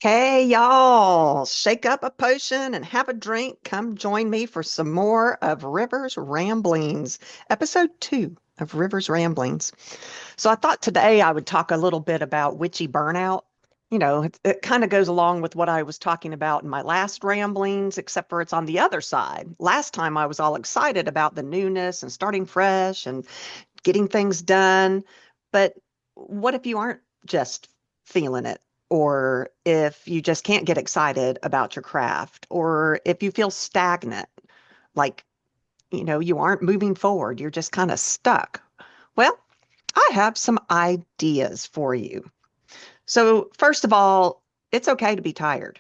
Hey, y'all, shake up a potion and have a drink. Come join me for some more of Rivers Ramblings, episode 2 of Rivers Ramblings. So, I thought today I would talk a little bit about witchy burnout. It kind of goes along with what I was talking about in my last ramblings, except for it's on the other side. Last time I was all excited about the newness and starting fresh and getting things done. But what if you aren't just feeling it? Or if you just can't get excited about your craft, or if you feel stagnant, like, you aren't moving forward, you're just kind of stuck. Well, I have some ideas for you. So, first of all, it's okay to be tired.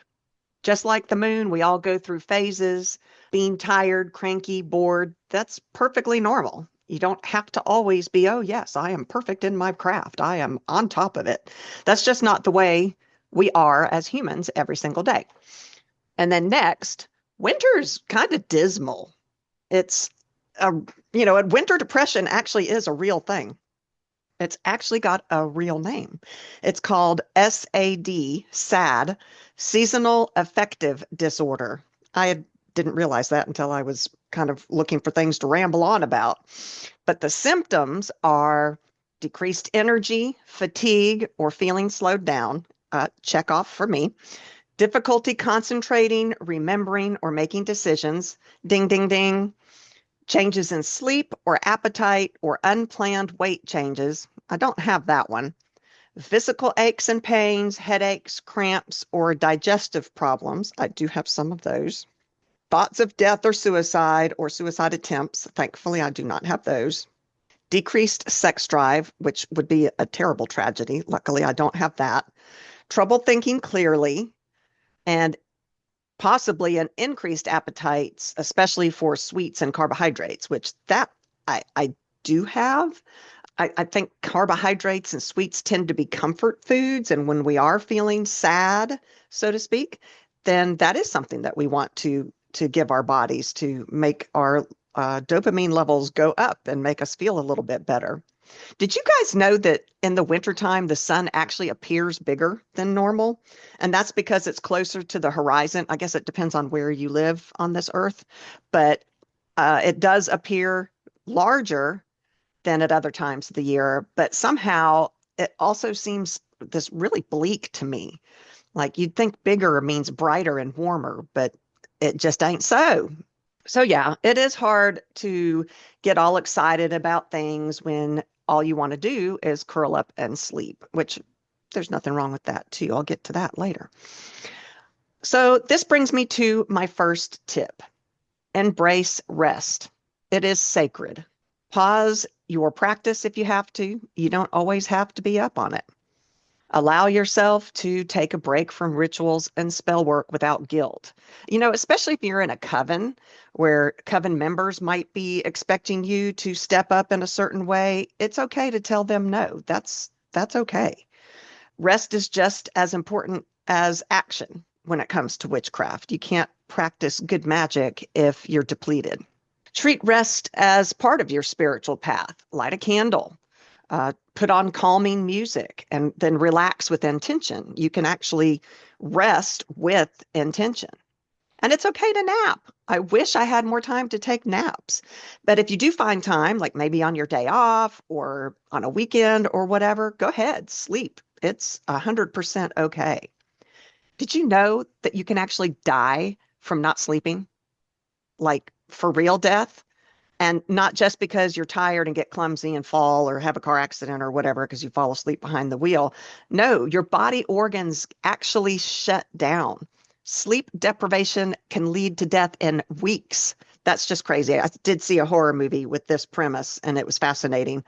Just like the moon, we all go through phases. Being tired, cranky, bored, that's perfectly normal. You don't have to always be, oh, yes, I am perfect in my craft. I am on top of it. That's just not the way we are as humans every single day. And then next, winter's kind of dismal. It's a, winter depression actually is a real thing. It's actually got a real name. It's called SAD, Seasonal Affective Disorder. Didn't realize that until I was kind of looking for things to ramble on about. But the symptoms are decreased energy, fatigue, or feeling slowed down. Check off for me. Difficulty concentrating, remembering, or making decisions. Ding, ding, ding. Changes in sleep or appetite or unplanned weight changes. I don't have that one. Physical aches and pains, headaches, cramps, or digestive problems. I do have some of those. Thoughts of death or suicide attempts. Thankfully, I do not have those. Decreased sex drive, which would be a terrible tragedy. Luckily, I don't have that. Trouble thinking clearly, and possibly an increased appetites, especially for sweets and carbohydrates, which that I do have. I think carbohydrates and sweets tend to be comfort foods. And when we are feeling sad, so to speak, then that is something that we want to give our bodies to make our dopamine levels go up and make us feel a little bit better. Did you guys know that in the wintertime, the sun actually appears bigger than normal? And that's because it's closer to the horizon. I guess it depends on where you live on this earth, but it does appear larger than at other times of the year. But somehow it also seems this really bleak to me. Like you'd think bigger means brighter and warmer, but it just ain't so. So, yeah, it is hard to get all excited about things when all you want to do is curl up and sleep, which there's nothing wrong with that, too. I'll get to that later. So, this brings me to my first tip: embrace rest. It is sacred. Pause your practice if you have to. You don't always have to be up on it. Allow yourself to take a break from rituals and spell work without guilt. Especially if you're in a coven where coven members might be expecting you to step up in a certain way, it's okay to tell them no. That's okay. Rest is just as important as action when it comes to witchcraft. You can't practice good magic if you're depleted. Treat rest as part of your spiritual path. Light a candle, put on calming music, and then relax with intention. You can actually rest with intention. And it's okay to nap. I wish I had more time to take naps. But if you do find time, like maybe on your day off or on a weekend or whatever, go ahead, sleep. It's 100% okay. Did you know that you can actually die from not sleeping? Like for real death? And not just because you're tired and get clumsy and fall or have a car accident or whatever because you fall asleep behind the wheel. No, your body organs actually shut down. Sleep deprivation can lead to death in weeks. That's just crazy. I did see a horror movie with this premise and it was fascinating.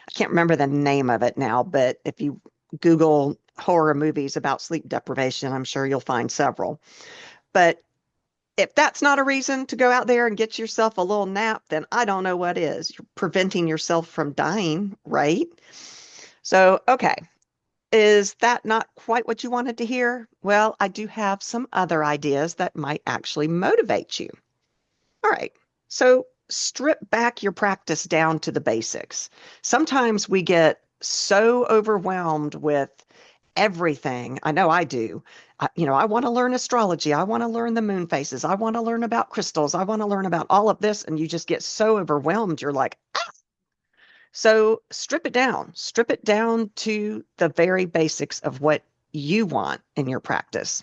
I can't remember the name of it now, but if you Google horror movies about sleep deprivation, I'm sure you'll find several. But if that's not a reason to go out there and get yourself a little nap, then I don't know what is. You're preventing yourself from dying, right? So, okay. Is that not quite what you wanted to hear? Well, I do have some other ideas that might actually motivate you. All right. So, strip back your practice down to the basics. Sometimes we get so overwhelmed with everything. I know I do. I want to learn astrology. I want to learn the moon phases. I want to learn about crystals. I want to learn about all of this. And you just get so overwhelmed. You're like, so strip it down to the very basics of what you want in your practice.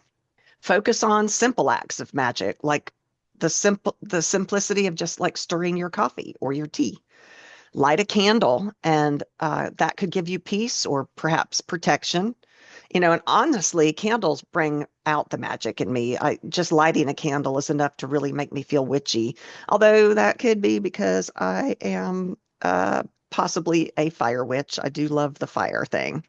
Focus on simple acts of magic, like the simplicity of just like stirring your coffee or your tea. Light a candle, and that could give you peace or perhaps protection. And honestly, candles bring out the magic in me. I just lighting a candle is enough to really make me feel witchy. Although that could be because I am possibly a fire witch. I do love the fire thing.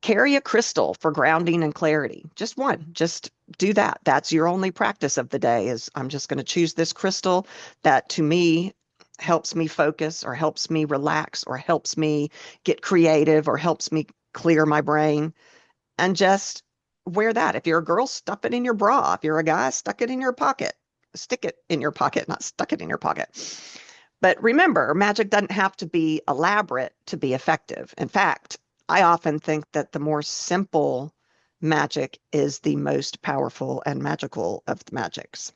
Carry a crystal for grounding and clarity. Just one. Just do that. That's your only practice of the day is I'm just going to choose this crystal that to me helps me focus or helps me relax or helps me get creative or helps me clear my brain and just wear that. If you're a girl, stuff it in your bra. If you're a guy, stuck it in your pocket. Stick it in your pocket, not stuck it in your pocket. But remember, magic doesn't have to be elaborate to be effective. In fact, I often think that the more simple magic is the most powerful and magical of the magics.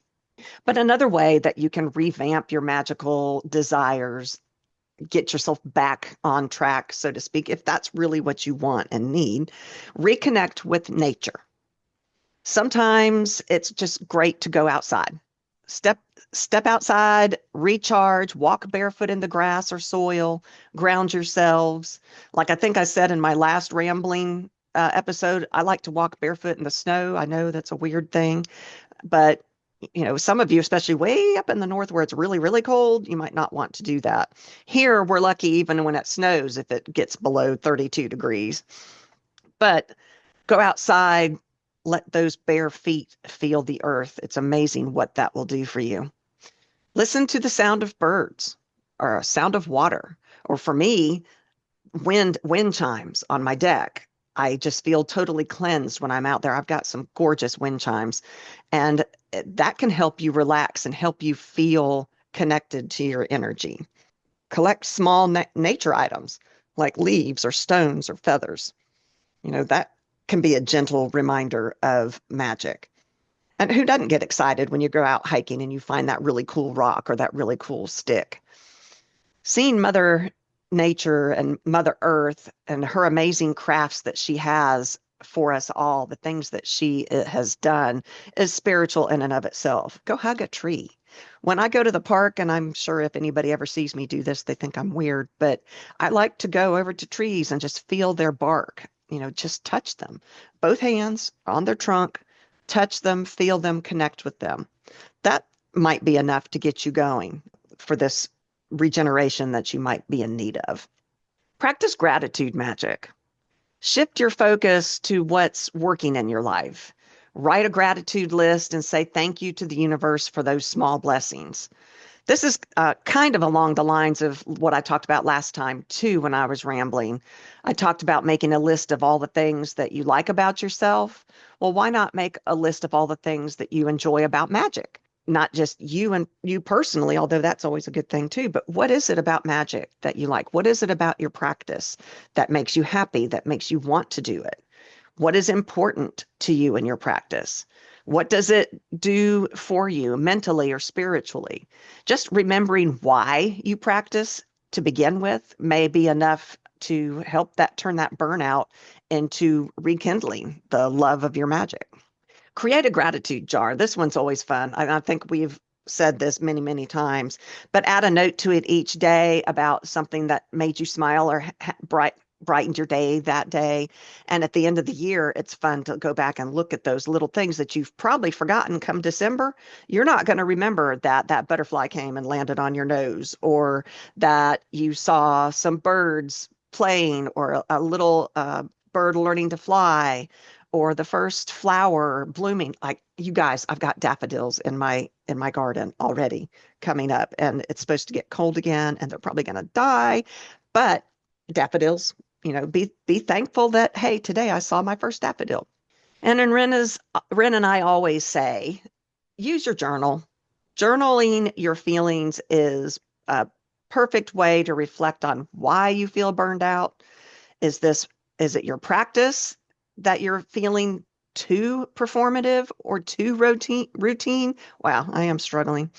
But another way that you can revamp your magical desires, get yourself back on track, so to speak, if that's really what you want and need, reconnect with nature. Sometimes it's just great to go outside. Step step outside, recharge, walk barefoot in the grass or soil, ground yourselves. Like I think I said in my last rambling episode, I like to walk barefoot in the snow. I know that's a weird thing, but some of you, especially way up in the north where it's really, really cold, you might not want to do that. Here, we're lucky even when it snows if it gets below 32 degrees. But go outside, let those bare feet feel the earth. It's amazing what that will do for you. Listen to the sound of birds or sound of water. Or for me, wind chimes on my deck. I just feel totally cleansed when I'm out there. I've got some gorgeous wind chimes, and that can help you relax and help you feel connected to your energy. Collect small nature items like leaves or stones or feathers. That can be a gentle reminder of magic. And who doesn't get excited when you go out hiking and you find that really cool rock or that really cool stick? Seeing Mother Nature and Mother Earth and her amazing crafts that she has for us all, the things that she has done, is spiritual in and of itself. Go hug a tree. When I go to the park, and I'm sure if anybody ever sees me do this, they think I'm weird, but I like to go over to trees and just feel their bark, just touch them. Both hands on their trunk, touch them, feel them, connect with them. That might be enough to get you going for this regeneration that you might be in need of. Practice gratitude magic. Shift your focus to what's working in your life. Write a gratitude list and say thank you to the universe for those small blessings. This is kind of along the lines of what I talked about last time, too, when I was rambling. I talked about making a list of all the things that you like about yourself. Well, why not make a list of all the things that you enjoy about magic? Not just you and you personally, although that's always a good thing, too, but what is it about magic that you like? What is it about your practice that makes you happy, that makes you want to do it? What is important to you in your practice? What does it do for you mentally or spiritually? Just remembering why you practice to begin with may be enough to help that turn that burnout into rekindling the love of your magic. Create a gratitude jar. This one's always fun. I think we've said this many, many times, but add a note to it each day about something that made you smile or brightened your day that day. And at the end of the year, it's fun to go back and look at those little things that you've probably forgotten come December. You're not going to remember that that butterfly came and landed on your nose, or that you saw some birds playing, or a little bird learning to fly, or the first flower blooming. Like, you guys, I've got daffodils in my garden already coming up, and it's supposed to get cold again and they're probably going to die. But daffodils, be thankful that, hey, today I saw my first daffodil. And then Ren and I always say, use your journal. Journaling your feelings is a perfect way to reflect on why you feel burned out. Is it your practice? that you're feeling too performative or too routine? Wow, I am struggling.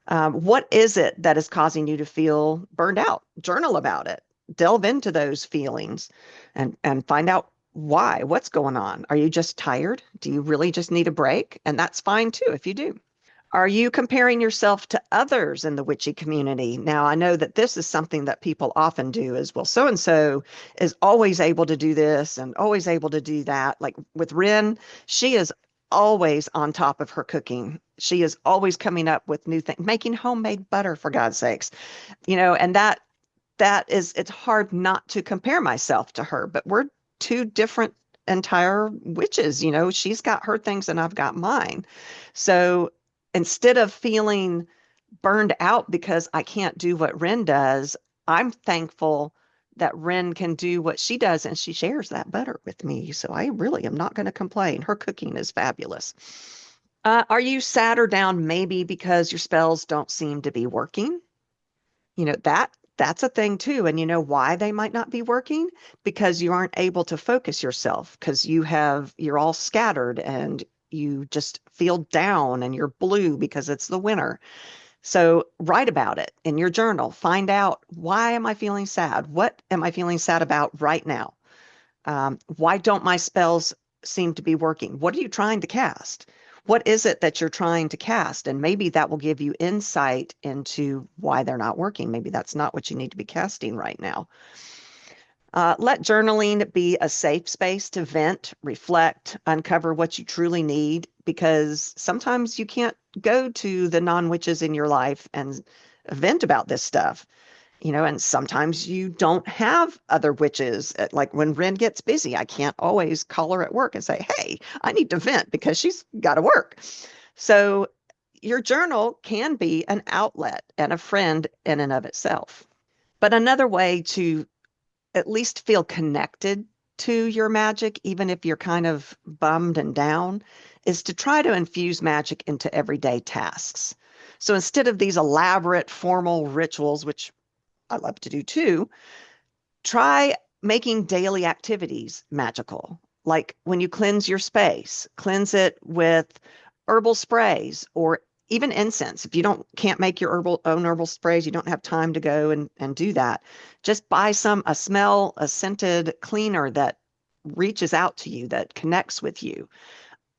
What is it that is causing you to feel burned out? Journal about it. Delve into those feelings and find out why. What's going on? Are you just tired? Do you really just need a break? And that's fine too if you do. Are you comparing yourself to others in the witchy community? Now, I know that this is something that people often do is, well, so and so is always able to do this and always able to do that. Like with Rin, she is always on top of her cooking. She is always coming up with new things, making homemade butter, for God's sakes. And that is, it's hard not to compare myself to her, but we're two different entire witches. She's got her things and I've got mine. So instead of feeling burned out because I can't do what Ren does, I'm thankful that Ren can do what she does and she shares that butter with me. So I really am not going to complain. Her cooking is fabulous. Are you sad or down maybe because your spells don't seem to be working? That's a thing too. And you know why they might not be working? Because you aren't able to focus yourself because you're all scattered and you just feel down and you're blue because it's the winter. So write about it in your journal. Find out, why am I feeling sad? What am I feeling sad about right now? Why don't my spells seem to be working? What are you trying to cast? What is it that you're trying to cast? And maybe that will give you insight into why they're not working. Maybe that's not what you need to be casting right now. Let journaling be a safe space to vent, reflect, uncover what you truly need, because sometimes you can't go to the non-witches in your life and vent about this stuff. And sometimes you don't have other witches. Like when Ren gets busy, I can't always call her at work and say, hey, I need to vent because she's got to work. So your journal can be an outlet and a friend in and of itself. But another way to at least feel connected to your magic, even if you're kind of bummed and down, is to try to infuse magic into everyday tasks. So instead of these elaborate formal rituals, which I love to do too, try making daily activities magical. Like when you cleanse your space, cleanse it with herbal sprays or even incense. If you can't make your own herbal sprays, you don't have time to go and do that. Just buy a scented cleaner that reaches out to you, that connects with you,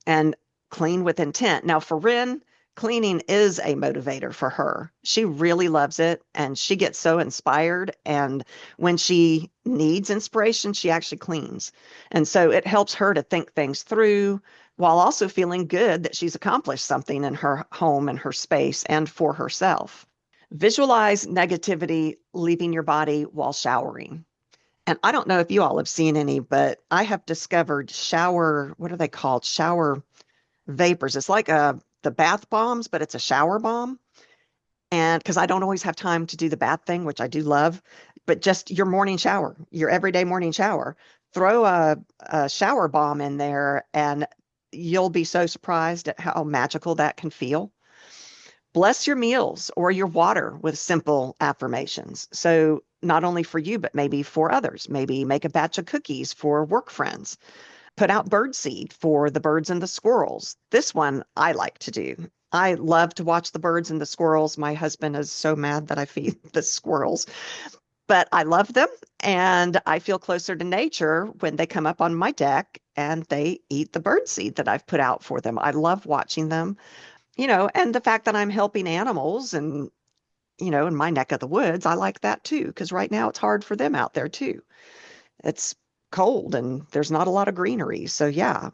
and clean with intent. Now, for Rin, cleaning is a motivator for her. She really loves it and she gets so inspired. And when she needs inspiration, she actually cleans. And so it helps her to think things through while also feeling good that she's accomplished something in her home and her space and for herself. Visualize negativity leaving your body while showering. And I don't know if you all have seen any, but I have discovered what are they called? Shower vapors. It's like the bath bombs, but it's a shower bomb. And because I don't always have time to do the bath thing, which I do love, but just your morning shower, your everyday morning shower, throw a shower bomb in there and you'll be so surprised at how magical that can feel. Bless your meals or your water with simple affirmations. So not only for you, but maybe for others. Maybe make a batch of cookies for work friends. Put out bird seed for the birds and the squirrels. This one I like to do. I love to watch the birds and the squirrels. My husband is so mad that I feed the squirrels, but I love them and I feel closer to nature when they come up on my deck and they eat the bird seed that I've put out for them. I love watching them, and the fact that I'm helping animals and, in my neck of the woods, I like that too, because right now it's hard for them out there too. It's cold and there's not a lot of greenery. So yeah,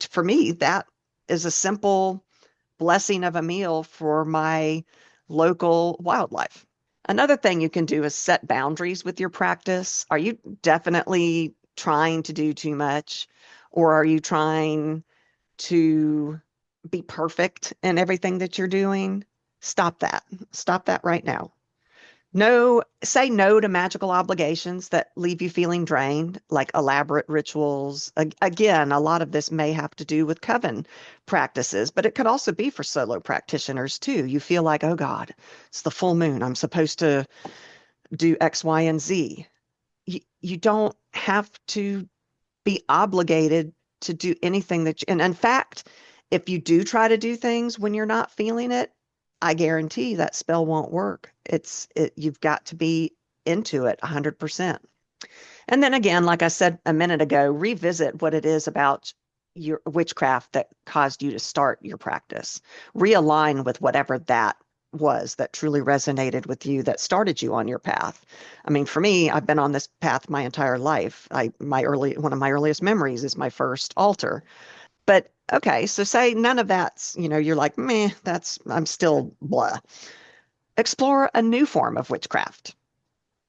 for me, that is a simple blessing of a meal for my local wildlife. Another thing you can do is set boundaries with your practice. Are you definitely trying to do too much, or are you trying to be perfect in everything that you're doing? Stop that. Stop that right now. No, say no to magical obligations that leave you feeling drained, like elaborate rituals. Again, a lot of this may have to do with coven practices, but it could also be for solo practitioners too. You feel like, oh God, it's the full moon. I'm supposed to do X, Y, and Z. You don't have to be obligated to do anything and in fact, if you do try to do things when you're not feeling it, I guarantee that spell won't work. You've got to be into it 100%. And then again, like I said a minute ago, revisit what it is about your witchcraft that caused you to start your practice. Realign with whatever that was that truly resonated with you that started you on your path. I mean, for me, I've been on this path my entire life. One of my earliest memories is my first altar. But okay, so say none of that's, you're like, meh, I'm still blah. Explore a new form of witchcraft.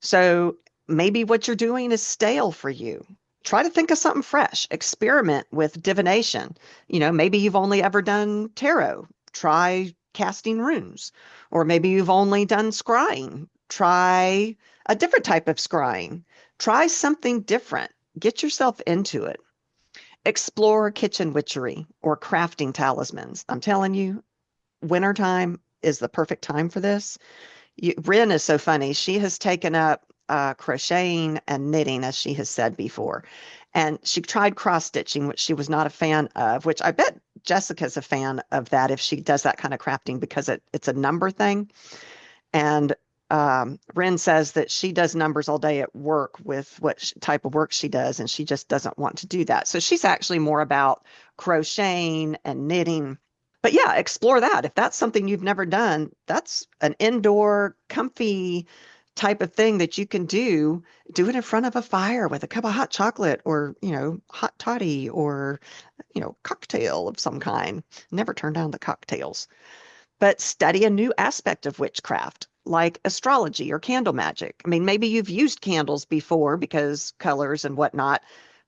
So maybe what you're doing is stale for you. Try to think of something fresh. Experiment with divination. Maybe you've only ever done tarot. Try casting runes. Or maybe you've only done scrying. Try a different type of scrying. Try something different. Get yourself into it. Explore kitchen witchery or crafting talismans. I'm telling you, wintertime is the perfect time for this. Rin is so funny. She has taken up crocheting and knitting, as she has said before. And she tried cross stitching, which she was not a fan of, which I bet Jessica's a fan of that if she does that kind of crafting because it's a number thing. And Rin says that she does numbers all day at work with what type of work she does, and she just doesn't want to do that. So she's actually more about crocheting and knitting. But yeah, explore that. If that's something you've never done, that's an indoor, comfy type of thing that you can do. Do it in front of a fire with a cup of hot chocolate or, hot toddy or, cocktail of some kind. Never turn down the cocktails. But study a new aspect of witchcraft, like astrology or candle magic. I mean, maybe you've used candles before because colors and whatnot,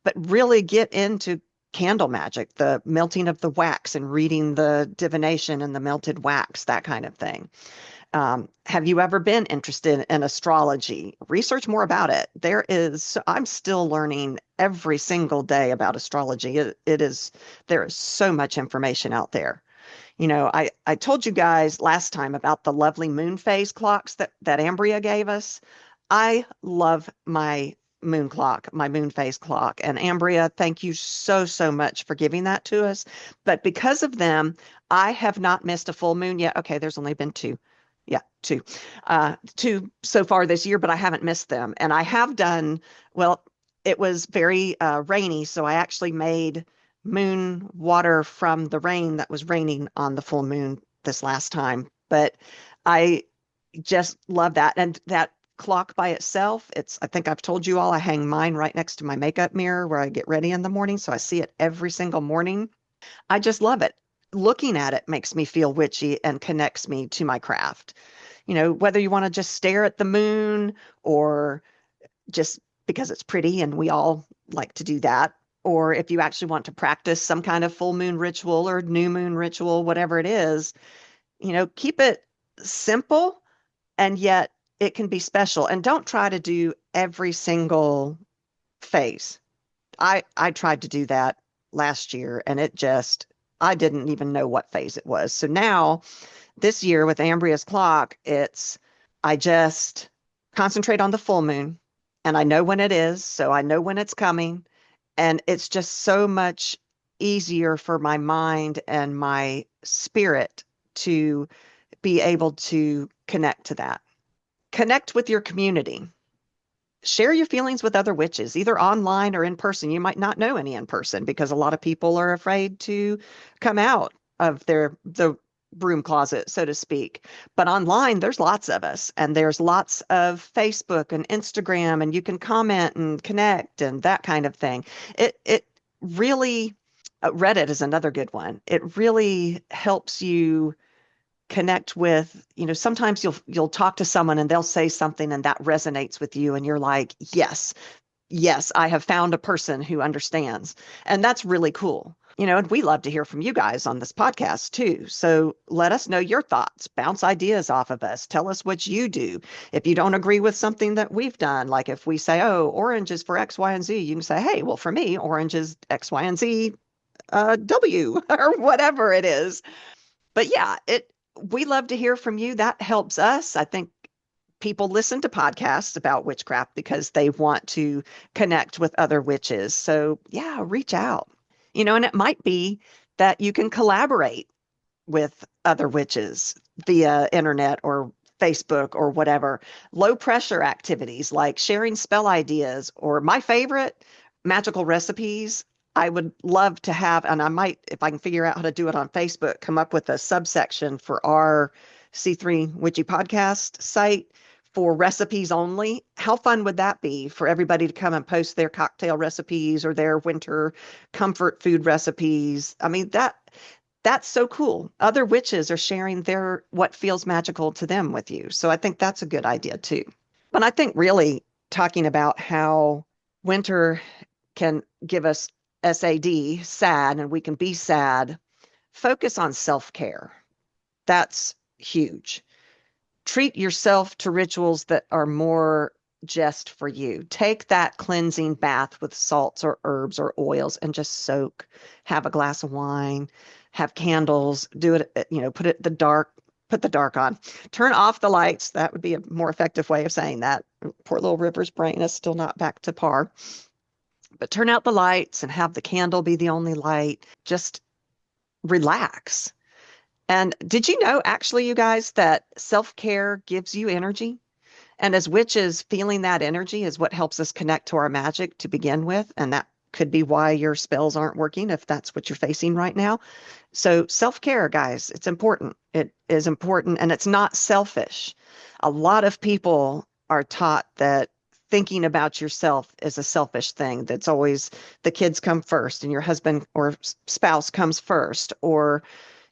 but really get into candle magic, the melting of the wax and reading the divination and the melted wax, that kind of thing. Have you ever been interested in astrology? Research more about it. I'm still learning every single day about astrology. There is so much information out there. I told you guys last time about the lovely moon phase clocks that Ambria gave us. I love my my moon phase clock. And Ambria, thank you so, so much for giving that to us. But because of them, I have not missed a full moon yet. Okay, there's only been two. Yeah, two. Two so far this year, but I haven't missed them. And I have done, well, it was very rainy, so I actually made moon water from the rain that was raining on the full moon this last time. But I just love that. And that clock by itself, I think I've told you all, I hang mine right next to my makeup mirror where I get ready in the morning. So I see it every single morning. I just love it. Looking at it makes me feel witchy and connects me to my craft. Whether you want to just stare at the moon or just because it's pretty and we all like to do that, or if you actually want to practice some kind of full moon ritual or new moon ritual, whatever it is, keep it simple and yet it can be special. And don't try to do every single phase. I tried to do that last year and I didn't even know what phase it was. So now this year with Ambria's clock, I just concentrate on the full moon and I know when it is, so I know when it's coming. And it's just so much easier for my mind and my spirit to be able to connect to that. Connect with your community. Share your feelings with other witches, either online or in person. You might not know any in person because a lot of people are afraid to come out of the broom closet, so to speak. But online, there's lots of us, and there's lots of Facebook and Instagram, and you can comment and connect and that kind of thing. It really, Reddit is another good one. It really helps you connect with, sometimes you'll talk to someone and they'll say something and that resonates with you and you're like, yes, I have found a person who understands. And that's really cool. And we love to hear from you guys on this podcast too. So let us know your thoughts, bounce ideas off of us. Tell us what you do. If you don't agree with something that we've done, like if we say, oh, orange is for X, Y, and Z, you can say, hey, well, for me, orange is X, Y, and Z, W, or whatever it is. But yeah, we love to hear from you. That helps us. I think people listen to podcasts about witchcraft because they want to connect with other witches. So, yeah, reach out. And it might be that you can collaborate with other witches via internet or Facebook or whatever. Low pressure activities like sharing spell ideas or my favorite, magical recipes. I would love to have, and I might, if I can figure out how to do it on Facebook, come up with a subsection for our C3 Witchy podcast site for recipes only. How fun would that be for everybody to come and post their cocktail recipes or their winter comfort food recipes? I mean, that's so cool. Other witches are sharing their what feels magical to them with you. So I think that's a good idea too. But I think really talking about how winter can give us SAD, sad, and we can be sad, focus on self-care. That's huge. Treat yourself to rituals that are more just for you. Take that cleansing bath with salts or herbs or oils and just soak. Have a glass of wine, have candles, do it, put the dark on. Turn off the lights. That would be a more effective way of saying that. Poor little River's brain is still not back to par. But turn out the lights and have the candle be the only light. Just relax. And did you know, actually, you guys, that self-care gives you energy? And as witches, feeling that energy is what helps us connect to our magic to begin with. And that could be why your spells aren't working if that's what you're facing right now. So self-care, guys, it's important. It is important and it's not selfish. A lot of people are taught that thinking about yourself is a selfish thing. That's always the kids come first and your husband or spouse comes first, or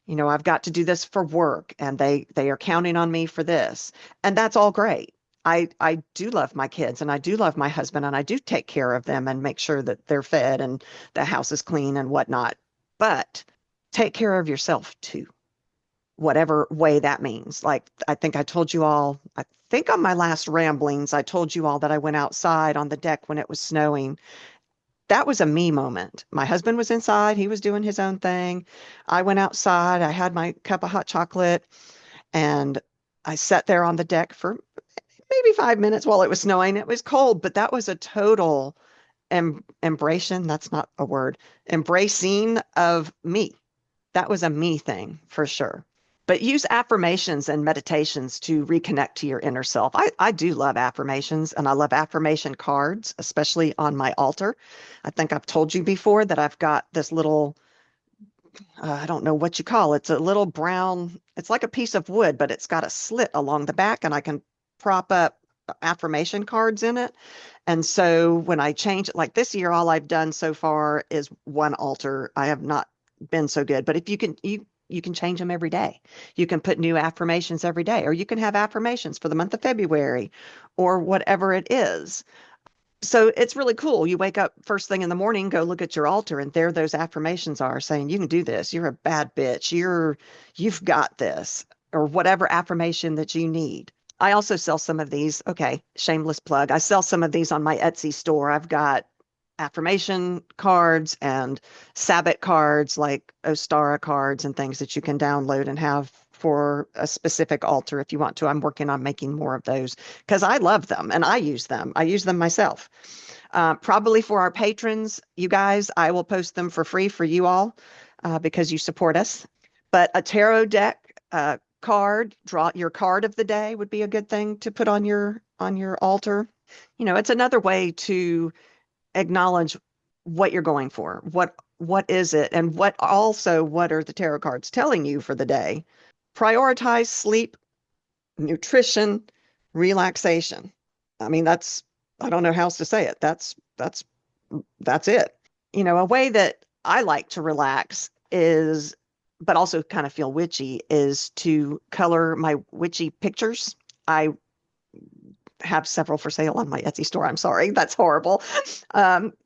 I've got to do this for work and they are counting on me for this. And that's all great. I do love my kids and I do love my husband and I do take care of them and make sure that they're fed and the house is clean and whatnot. But take care of yourself too, whatever way that means. Like I think I told you all, I think on my last ramblings, I told you all that I went outside on the deck when it was snowing. That was a me moment. My husband was inside, he was doing his own thing. I went outside, I had my cup of hot chocolate, and I sat there on the deck for maybe 5 minutes while it was snowing. It was cold, but that was a total embracing. That's not a word. Embracing of me. That was a me thing for sure. But use affirmations and meditations to reconnect to your inner self. I do love affirmations and I love affirmation cards, especially on my altar. I think I've told you before that I've got this little, I don't know what you call it. It's a little brown, it's like a piece of wood, but it's got a slit along the back and I can prop up affirmation cards in it. And so when I change it, like this year, all I've done so far is one altar. I have not been so good, but if you can change them every day. You can put new affirmations every day, or you can have affirmations for the month of February or whatever it is. So it's really cool. You wake up first thing in the morning, go look at your altar, and there those affirmations are saying, you can do this. You're a bad bitch. You've got this, or whatever affirmation that you need. I also sell some of these. Okay, shameless plug. I sell some of these on my Etsy store. I've got affirmation cards and Sabbath cards like Ostara cards and things that you can download and have for a specific altar if you want to. I'm working on making more of those because I love them and I use them. I use them myself. Probably for our patrons, you guys, I will post them for free for you all because you support us. But a tarot deck card, draw your card of the day would be a good thing to put on your altar. It's another way to acknowledge what you're going for. What is it? And what are the tarot cards telling you for the day? Prioritize sleep, nutrition, relaxation. I mean, I don't know how else to say it. That's it. A way that I like to relax is, but also kind of feel witchy, is to color my witchy pictures. I have several for sale on my Etsy store. I'm sorry, that's horrible.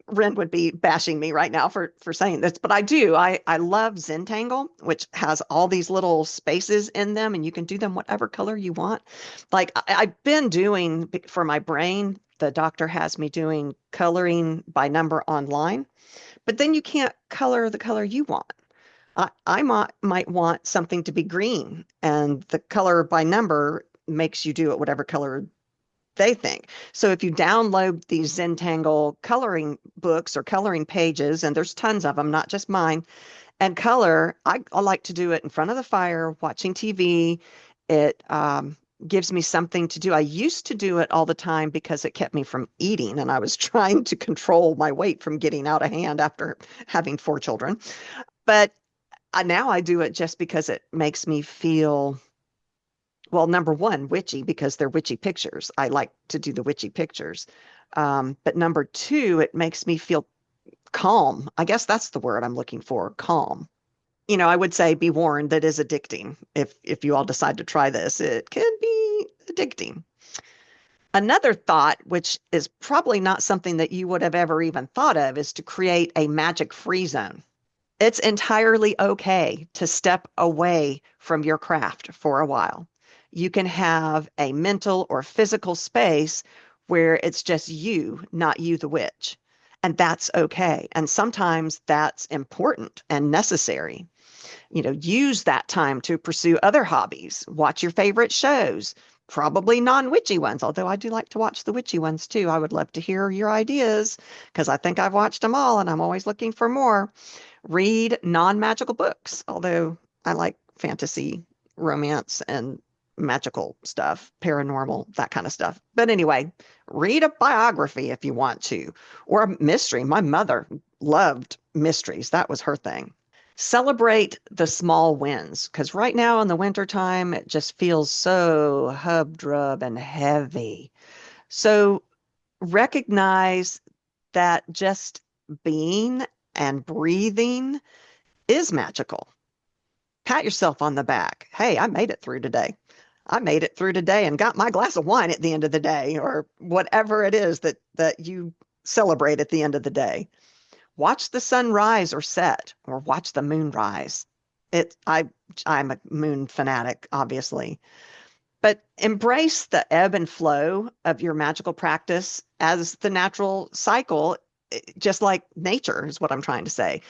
Ren would be bashing me right now for saying this, but I do. I love Zentangle, which has all these little spaces in them, and you can do them whatever color you want. Like I've been doing for my brain, the doctor has me doing coloring by number online, but then you can't color the color you want. I might want something to be green, and the color by number makes you do it whatever color they think. So if you download these Zentangle coloring books or coloring pages, and there's tons of them, not just mine, and color, I like to do it in front of the fire, watching TV. It gives me something to do. I used to do it all the time because it kept me from eating, and I was trying to control my weight from getting out of hand after having 4 children. But now I do it just because it makes me feel, well, number one, witchy, because they're witchy pictures. I like to do the witchy pictures. But number two, it makes me feel calm. I guess that's the word I'm looking for, calm. I would say be warned that is addicting. If you all decide to try this, it can be addicting. Another thought, which is probably not something that you would have ever even thought of, is to create a magic free zone. It's entirely okay to step away from your craft for a while. You can have a mental or physical space where it's just you, not you, the witch. And that's okay. And sometimes that's important and necessary. Use that time to pursue other hobbies, watch your favorite shows, probably non-witchy ones, although I do like to watch the witchy ones too. I would love to hear your ideas because I think I've watched them all and I'm always looking for more. Read non-magical books, although I like fantasy, romance, and magical stuff, paranormal, that kind of stuff. But anyway, read a biography if you want to, or a mystery. My mother loved mysteries. That was her thing. Celebrate the small wins, because right now in the wintertime, it just feels so hubdrub and heavy. So recognize that just being and breathing is magical. Pat yourself on the back. Hey, I made it through today. I made it through today and got my glass of wine at the end of the day, or whatever it is that you celebrate at the end of the day. Watch the sun rise or set, or watch the moon rise. I'm a moon fanatic, obviously. But embrace the ebb and flow of your magical practice as the natural cycle, just like nature is what I'm trying to say.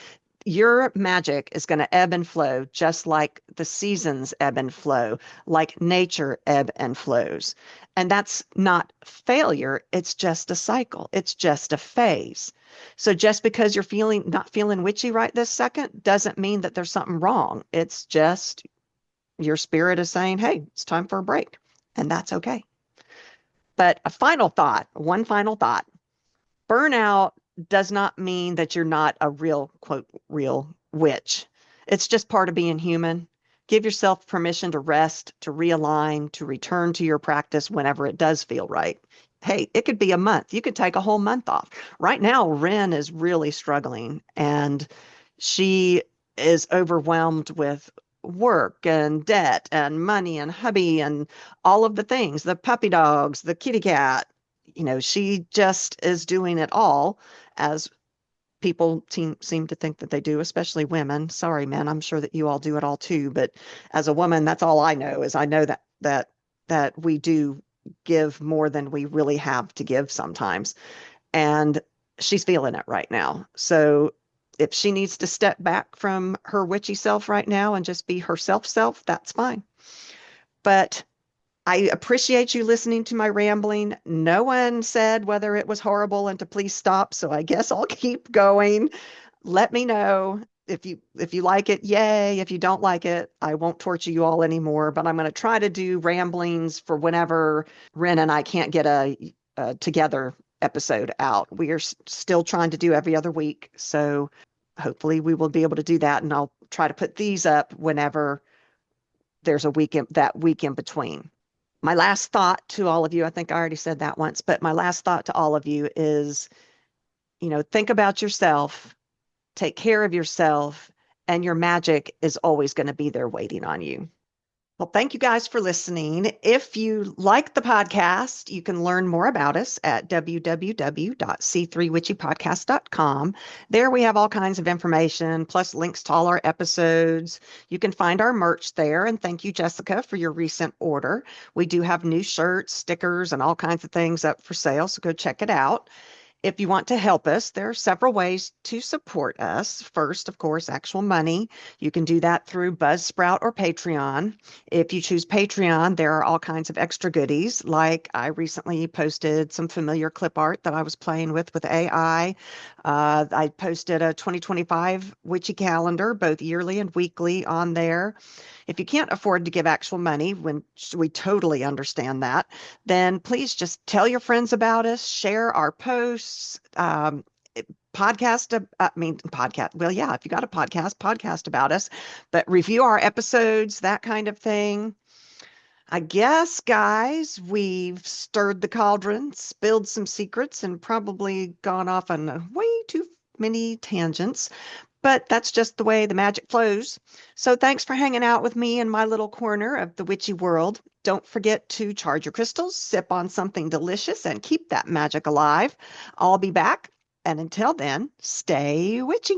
Your magic is going to ebb and flow just like the seasons ebb and flow, like nature ebb and flows. And that's not failure. It's just a cycle. It's just a phase. So just because you're not feeling witchy right this second doesn't mean that there's something wrong. It's just your spirit is saying, hey, it's time for a break. And that's okay. But one final thought. Burnout does not mean that you're not a real, quote, real witch. It's just part of being human. Give yourself permission to rest, to realign, to return to your practice whenever it does feel right. Hey, it could be a month. You could take a whole month off. Right now, Ren is really struggling, and she is overwhelmed with work and debt and money and hubby and all of the things, the puppy dogs, the kitty cat. She just is doing it all, as people seem to think that they do, especially women. Sorry, men, I'm sure that you all do it all too. But as a woman, that's all I know is I know that we do give more than we really have to give sometimes. And she's feeling it right now. So if she needs to step back from her witchy self right now and just be herself, that's fine. But I appreciate you listening to my rambling. No one said whether it was horrible and to please stop, so I guess I'll keep going. Let me know if you like it, yay. If you don't like it, I won't torture you all anymore, but I'm going to try to do ramblings for whenever Ren and I can't get a together episode out. We are still trying to do every other week, so hopefully we will be able to do that, and I'll try to put these up whenever there's that week in between. My last thought to all of you, I think I already said that once, but my last thought to all of you is, think about yourself, take care of yourself, and your magic is always going to be there waiting on you. Well, thank you guys for listening. If you like the podcast, you can learn more about us at www.c3witchypodcast.com. There we have all kinds of information, plus links to all our episodes. You can find our merch there. And thank you, Jessica, for your recent order. We do have new shirts, stickers, and all kinds of things up for sale, so go check it out. If you want to help us, there are several ways to support us. First, of course, actual money. You can do that through Buzzsprout or Patreon. If you choose Patreon, there are all kinds of extra goodies. Like I recently posted some familiar clip art that I was playing with AI. I posted a 2025 Witchy calendar, both yearly and weekly, on there. If you can't afford to give actual money, when we totally understand that, then please just tell your friends about us, share our posts, podcast. Well, yeah, if you got a podcast about us, but review our episodes, that kind of thing. I guess, guys, we've stirred the cauldron, spilled some secrets, and probably gone off on way too many tangents. But that's just the way the magic flows. So thanks for hanging out with me in my little corner of the witchy world. Don't forget to charge your crystals, sip on something delicious, and keep that magic alive. I'll be back. And until then, stay witchy.